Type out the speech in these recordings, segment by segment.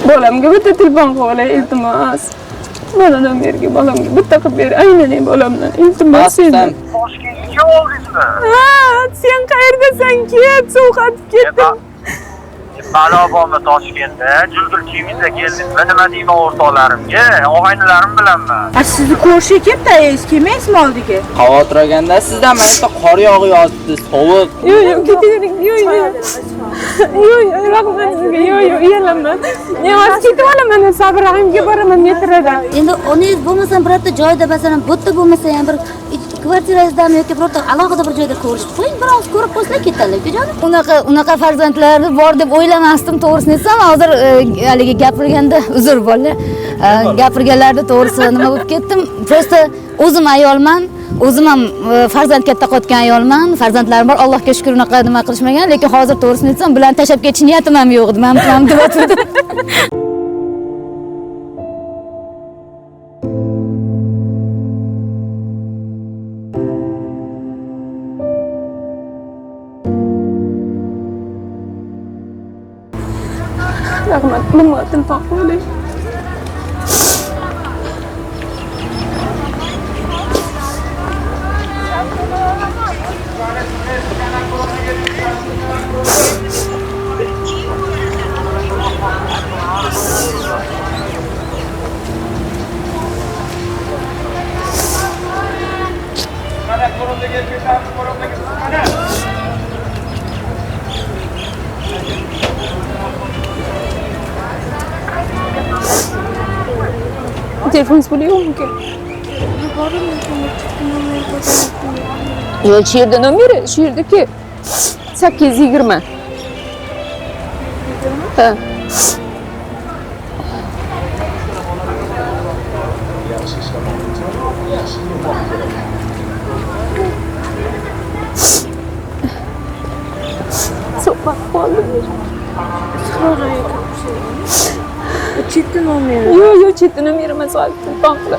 Bolamga bitta telefon qilib olay, iltimos. Boladan bergi bolamga bitta qilib ber. Aynan bolamdan. Iltimos seni. Toshkentga oldingizmi? Ha, sen qayerdasan? Ket, sovqatib ketdim. Balo bormi Toshkentda? Juldur kiyimingizda keldingizmi? Nima deyman o'rtoqlarimga? Og'aynilarim bilanman. Sizni ko'rishga kelibdi, kelmaysizmi oldiga? Xavotir olganda sizdan mana qor yog'yapti, sovuq. Yo'q, ketavering. Yo'q. Rahmat sizga. Yo'q, uyalaman. Men hozir ketib olaman, Sabrag'imga boraman metroda. Endi onangiz bo'lmasa birorta joyda, masalan, bu yerda bo'lmasa ham bir kvartirangizdan yoki birorta alohida bir joyda ko'rishib qo'ying, biroz ko'rib qo'ysak ketadi, ukajon. Unaqa farzandlarni bor deb o'ylamasdim, to'g'risini aytsam, hozir haligi gapirganda uzr bo'ldi. Gapirganlarda to'g'risi nima bo'lib ketdim. Prosta o'zim ayolman, o'zim ham farzand katta qotgan ayolman, farzandlarim bor, Allohga shukr, unaqa nima qilishmagan, lekin hozir to'g'risini aytsam, bilan tashab ketish niyatim ham yo'q edi. Men ham deb o'tirdim. Rahmat, bilmadim taqoling. Telefonunuz buluyor mu ki? Yok, şehirde numara, şehirdeki 820. Ha. Sokak pahalı. Çetin olmuyor. Yok, çetin numara mesela bankla.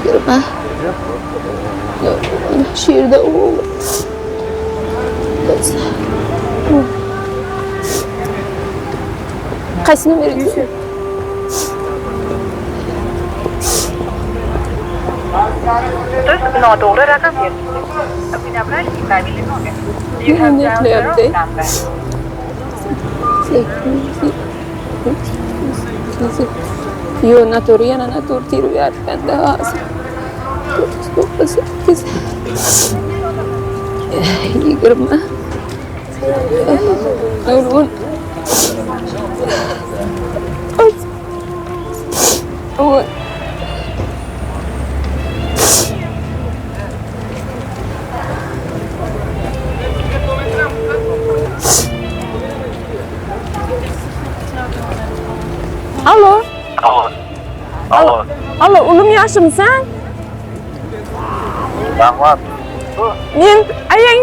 Girme. Yok, şehirde o. Kaç numara diyorsun? Dost noto'g'ri raqam beribsiz. Abonentlar istagiga nomer. You have dialed the wrong number. Yo, natori yana natori tirib yotganda hozir. 98 20 Nurun Oh. Alo. Alo, ulum yaxshimisan? Rahmat. Men ayang.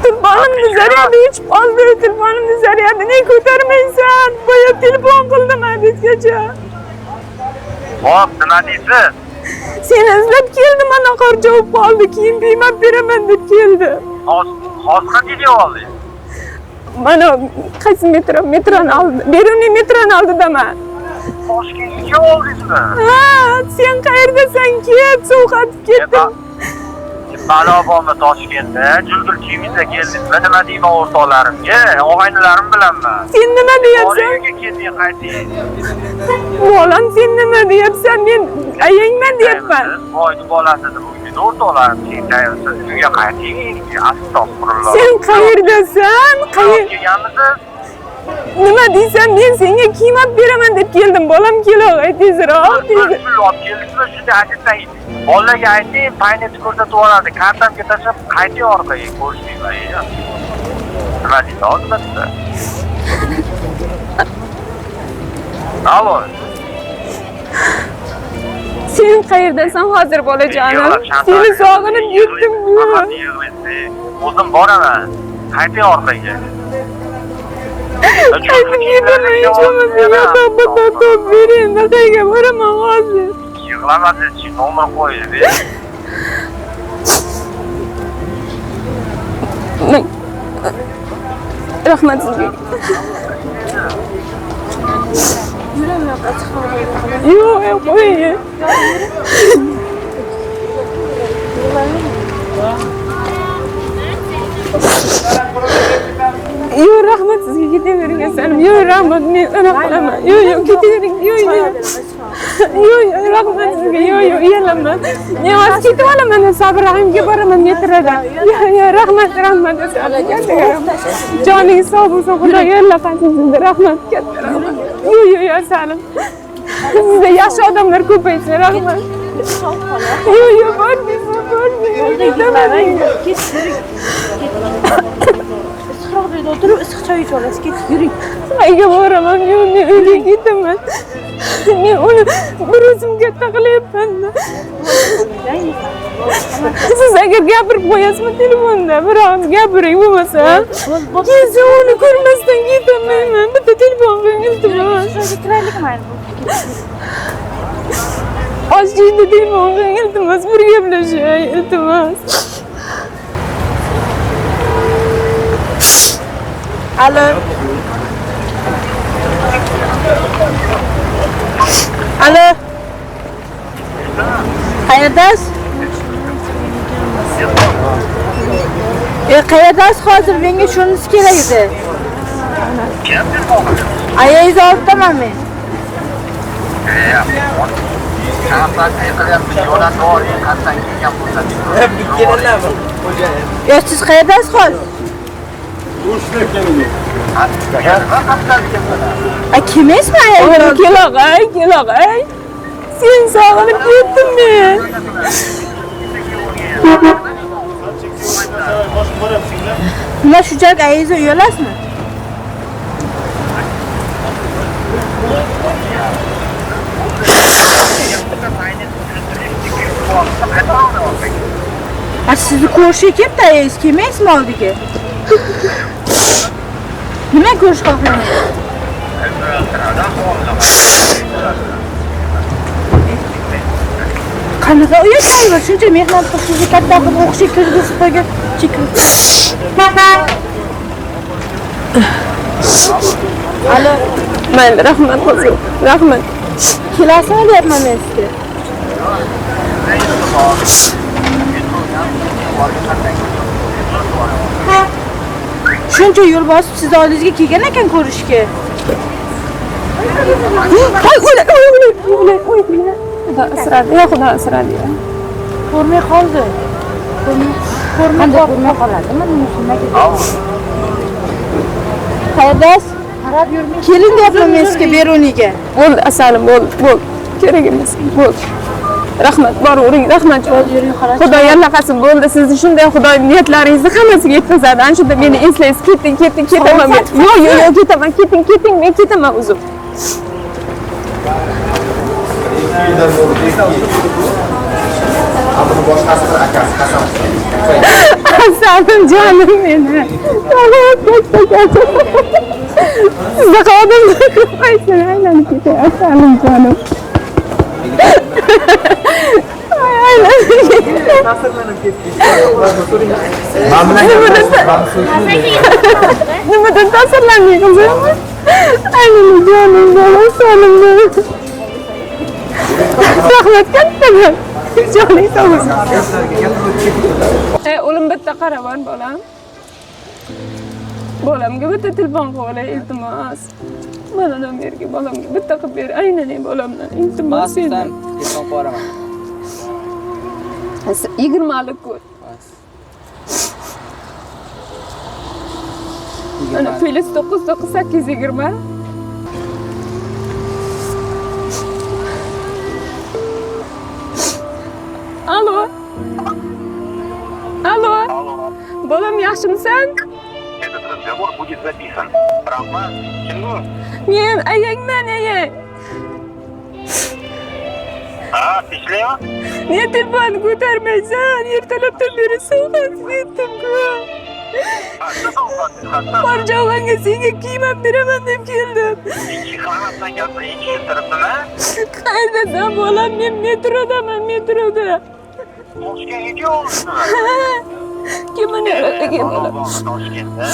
Telefonimni zaryadi yechib qoldi. Telefonimni zaryadini ko'tarmaysan. Boya telefon qildim adetgacha. Hop, nima deysiz? Seni izlab keldim, ana qor javob qoldi. Keyin beymab beraman deb keldi. Hozir video oldi. Mana qaysi metroni oldi. Beruniy metroni oldidaman. Toshkentga oldingizmi? Ha, sen qayerdasan? Ket, sovqatib ketdim. Balo bormi Toshkentda? Juldur kiyimingizda keldingizmi? Nima deyman o'rtoqlarimga? Og'aynilarim bilanman. Sen nima deyapsan? Uyga kelding, qayting. Bolam, sen nima deyapsan? Men ayangman deyapman. Voyni bolasidir uyda o'rtoqlarim. Siz uyga qayting. Astag'firulloh. Sen qayerdasan? Kelganmisiz? Nima deysan? Men senga kiyim olib beraman deb keldim. Bolam kelog'ay tezroq. Pul olib keldingizmi? Shunday aytsang, bolaga ayting, paynet ko'rsatib yuboradi. Kartamga tashlab qayting orqaga ko'rishmayman. Nima deysiz hozir? Alo. Sen qayerdasan hozir bolajonim? Seni sog'inib yetdim. O'zim boraman. Qayting orqaga. Qaytib yetaman, hech bo'lmasa yotoqqa top bering. Qayerga boraman hozir? Yig'lamasin, nomer qo'yib. Rahmat sizga. Yo'q, qo'ying. Yo'q, rahmat sizga, ketavering asalim. Yo'q, rahmat, men anaqa qilaman. Yo'q, ketavering. Yo'q, rahmat sizga. Yo'q, uyalaman. Men hozir ketib olaman, Sabirxonga boraman metroda. Yo'q, rahmat asalim. Joningiz sog' bo'lsin, Xudo yo'llaqasin sizni. Rahmat, katta rahmat. Yo'q, asalim. Sizda yaxshi odamlar ko'paysin, rahmat. Yo'q, bormayman. Issiqroqda o'tirib issiq choy ichib olasiz. Ketib yuring. Uyga boraman, yo'q, men uyga ketaman. Men uni bir o'zim katta qilyapman-da. Siz agar gapirib qo'yasizmi telefonda, biroz gapiring bo'lmasa. Keyin uni ko'rmasdan ketaman. Bitta telefon qo'ying, iltimos. Kiraylik mayli. Ozgina telefon qo'ying, iltimos, bir gaplashay, iltimos. Alo. Alo. Qayerdasiz? Qayerdasiz hozir? Menga shunisi kerak edi. Ayingiz olibdaman men. Siz qayerdasiz hozir? Kim esmi ayol? Kelog'ay. Sen sog'inib ketdim men. Nima shunchalik ayingizni uyalasizmi? Sizni ko'rishga kelibdi ayingiz, kelmaysizmi oldiga? Nima ko'rish xohlayapsiz? Qanaqa uyatlaysiz? Shuncha mehnat qilib sizni katta qilib o'qishga kirgizib qo'ygan. Alo. Mayli, rahmat qizim. Rahmat. Kelasizmi deyapman men sizga. Shuncha yo'l bosib siz oldingizga kelgan ekan ko'rishga. Xudo asradi. Xudo asradi. Ko'rmay qoldi. Ko'rmay qoladimi? Qayerdasiz? Qarab yurmang. Keling deyapman men sizga Beruniga. Bo'ldi, asalim, bo'ldi. Kerak emas. Bo'ldi. Rahmat, boravering, rahmat. Xudo yo'llaqasin, bo'ldi. Sizni shunday Xudo niyatlaringizni hammasiga yetkazadi. Ana shunda meni eslaysiz, ketaman men. Yo'q, ketaman, keting, men ketaman o'zim. Asalim, jonim meni. Sizga qadamlar ko'paysin, aylanib ketay, asalim, jonim. Nimadan ta'sirlanding qizim? Aylanib jonim, asalim. Rahmat kattaman. Joning sog' bo'lsin. O'lim bitta qaraman bolam. Bolamga bitta telefon qilib olay, iltimos. Mana yerga bolamga bitta qilib ber, aylanay bolamdan. Iltimos sendan. Telefon qo'raman. 20 lik ko'r. Ana Felis 99820. Alo. Bolam, yaxshimisan? Разговор будет записан. Rahmat, kimmi? Men ayangman, ayang. Ishlayapmi? Niye telefonni ko'tarmaysan? Ertalabdan beri sovg'asiz yetdim-ku. Qorjovonga senga kiyim olib beraman deb keldim. Ikki gapni ikki tarafdan. Qayerdasan bolam? Men metrodaman, metroda. Moskvaga olibsizmi? Kimini yo'qotgan bolam? Toshkentda.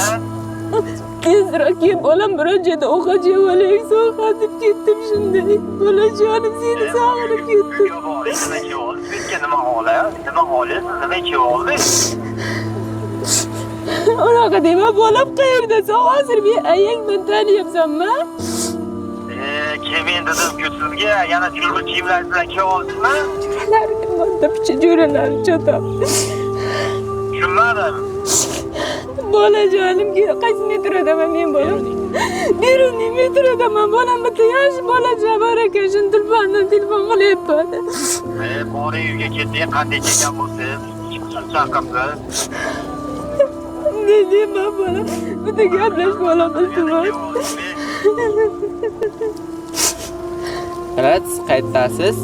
Tezroq kelib bolam biron joyda o'qachi bo'lay, so'qatib ketdim shunday. Bolajonim seni sog'inib ketdim. Nima holat? Nima holat? Nima bo'ldi? Unaqa dema, bolam qayerda? Sen hozir men ayangman taniyapsanmi? Kim endi sizga yana chulg'u kiyimlar bilan kelyapsizmi? Jo'ralar, picha jo'ralar cho'tab. Tushunmadim. Bolajonim, qaysi metrodaman men bolam? Beruniy metrodaman, bolam bitta yosh bolacha bor ekan, shuni telefon qilyapman. Bori uyga ketding, qanday kelgan bo'lsangiz? Chaqirsiz. Ne deyman bolam? Bitta gaplash bolam, iltimos. Rat, qaytasiz?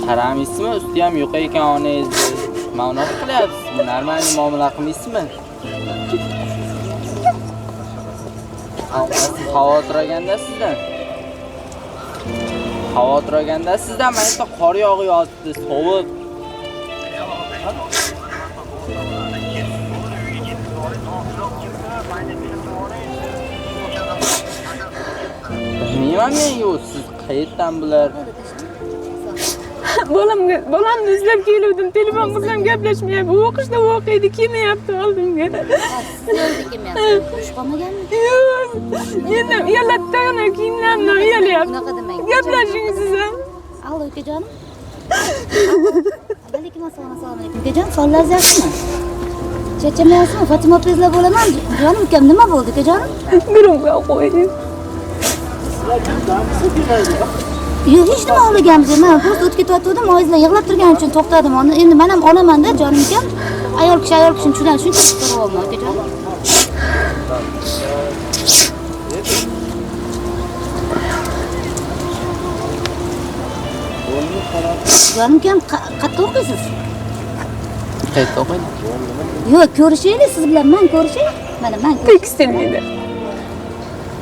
Qaramaysizmi? Usti ham yo'q ekan onangizni. Mana unaqa qilyapsiz. Normal muomala qilmaysizmi? Xavotir olganda sizdan. Xavotir olganda sizdan mana bitta qor yog'yapti, sovuq. Bilmayman men yo'q, siz qayerdan bular? Bolamni izlab keluvdim, telefon qilsam gaplashmayapti. O'qishda o'qiydi, kelmayapti oldimga. Xush qolmaganmi? Yo'q. Yenam yalatdagina kiyimlarimni uyalyapti. Gaplashing siz ham. Allo, ukajonim. Alaykum assalom, assalomu alaykum. Ukajon, sonlar yaxshimi? Charchamayapsizmi? Fatima opangizlar bo'laman. Jonim ukam, nima bo'ldi ukajonim? Guruhga qo'ying. Yo'q, hech nima olmaganmiz. Men просто o'tib ketyotgandim, oyizlar yig'lab turgani uchun to'xtadim. Endi men ham olaman-da, jonim ukam. Ayol kishini shunchalik chiqarib olmay, ukajonim. Jonim ukam, qayerda o'qiysiz? Qayerda o'qiydi? Yo'q, ko'rishaylik siz bilan, men ko'rishay. Mana men Tekstilnida.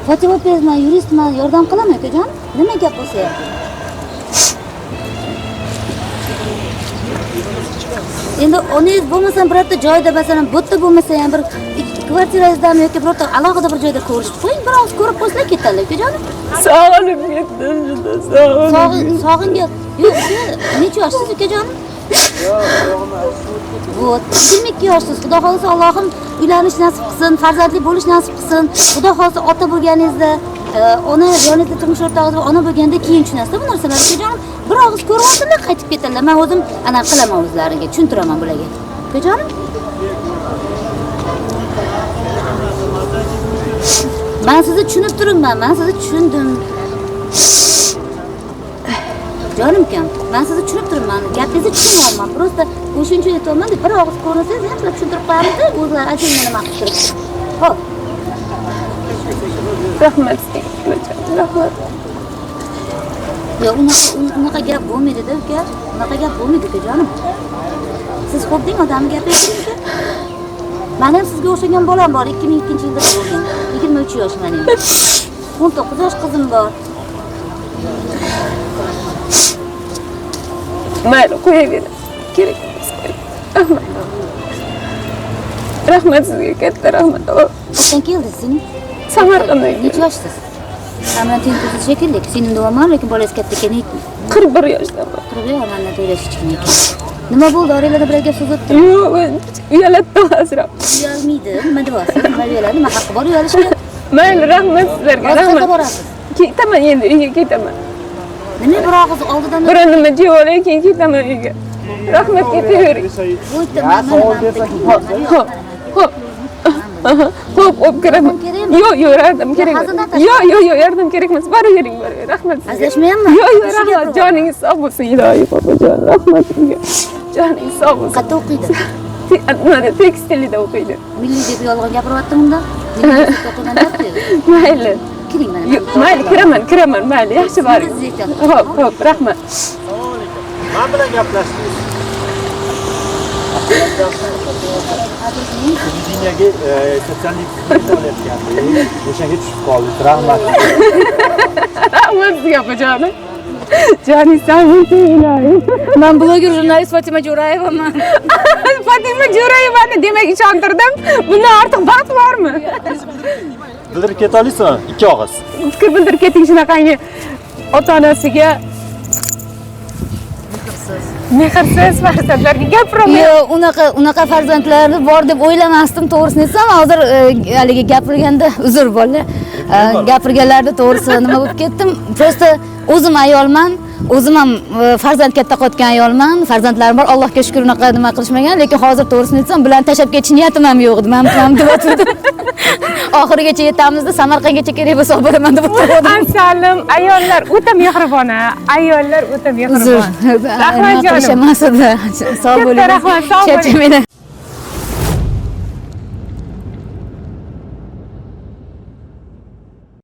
Fatima opangizman, yuristman, yordam qilaman ukajon. Nima gap bo'lsa ham. Endi onangiz bo'lmasa birorta joyda, masalan, bu yerda bo'lmasa ham bir kvartirangizdan yoki birorta alohida bir joyda ko'rishib qo'ying, biroz ko'rib qo'ysa ketadi ukajonim. Sog'inib ketdim juda, sog'inib. Sog'inga. Yo'q, necha yoshsiz ukajonim? Вот, 22 yoshsiz. Xudo xolasa Allohim uylanish nasib qilsin, farzandli bo'lish nasib qilsin. Xudo xolasa ota bo'lganingizda, ona yoningizda turmush o'rtog'ingiz va ona bo'lganda keyin tushunasiz bu narsalarni. Ukajonim, bir og'iz ko'rib olsinlar, qaytib ketadilar. Men o'zim ana qilaman o'zlariga, tushuntiraman bularga. Ukajonim? Men sizni tushunib turibman, men sizni tushundim. Jonim ukam, men sizni tushunib turibman. Gapingizni tushunyapman. Просто o'shuncha aytolmanda bir og'iz ko'rsangiz, yaxshilab tushuntirib qo'yamiz-da, o'zlari ajinga nima qilib turibdi. Xo'p. Rahmat sizga. Rahmat. Yo'q, unaqa gap bo'lmaydi-da, uka. Unaqa gap bo'lmaydi, ukajonim. Siz xuddi odamni gapirasiz-ku. Men ham sizga o'xshagan bolam bor, 2002-yilda bo'lgan. 23 yosh mening. 19 yosh qizim bor. Mayli, qo'yavering. Kerak emas. Rahmat. Rahmat sizga, katta rahmat. Qachon keldingiz sen? Samarqanddan. Necha yoshsiz? Hamma tengsiz shekilli. Sening do'maman, lekin bolangiz katta ekan. 41 yoshdaman. 40 yosh mendan to'ylash kichkina ekan. Nima bo'ldi? Oranglarda bir gap so'z o'tdi? Yo'q, uyalatdim asrab. Uyalmaydi. Nima deyapsiz? Nima uyaladi? Nima haqqi bor uyalishga? Mayli, rahmat sizlarga. Qayerga borasiz? Ketaman endi, uyga ketaman. Nima bir og'iz oldidan Bir nima jeb olay, keyin ketaman uyga. Rahmat, ketavering. o'tdi. Xo'p. Xo'p. Xo'p, kiraman. Yo'q, yordam kerak emas. Yo'q, yordam kerak emas. Boravering, rahmat sizga. Azlashmayapmi? Yo'q, rahmat. Joningiz sog' bo'lsin, ilohiy bobojon. Rahmat sizga. Joningiz sog' bo'lsin. Qayerda o'qiydi? Mana tekstilida o'qiydi. Milliy deb yolg'on gapiryapti unda. Milliy deb o'qigan gapdi. Mayli. Kiring mana. Mayli, kiraman, mayli. Yaxshi boring. Xo'p, rahmat. Men bilan gaplashdingiz. Televideniyaga sotsiallik xizmat olayotgandi. O'shanga tushib qoldik. Rahmat. Rahmat sizga, bobojonim. Joning sog'inchi iloyim. Men bloger jurnalist Fatima Jo'rayevaman. Fatima Jo'rayevani demak ishontirdim. Bundan ortiq baxt bormi? Bildirib keta olasizmi? Ikki og'iz. Fikr bildirib keting shunaqangi ota-onasiga mehrsiz farzandlarga gapiraman. Yo'q, unaqa farzandlari bor deb o'ylamasdim, to'g'risini aytsam. Hozir haligi gapirganda uzr bolalar. Gapirganlarda to'g'risi nima bo'lib ketdim. Prosta o'zim ayolman. O'zim ham farzand katta qotgan ayolman. Farzandlarim bor. Allohga shukr unaqa nima qilishmagan, lekin hozir to'g'risini aytsam, bilan tashlab ketish niyatim ham yo'q edi. Men ham deb o'tdim. Oxirigacha yetamizda Samarqandgacha kerak bo'lsa olib boraman deb o'tdim. Asalim, ayollar o'ta mehribon. Ayollar o'ta mehribon. Rahmat jonim. Sog' bo'ling. Rahmat, sog' bo'ling. Charchamayman.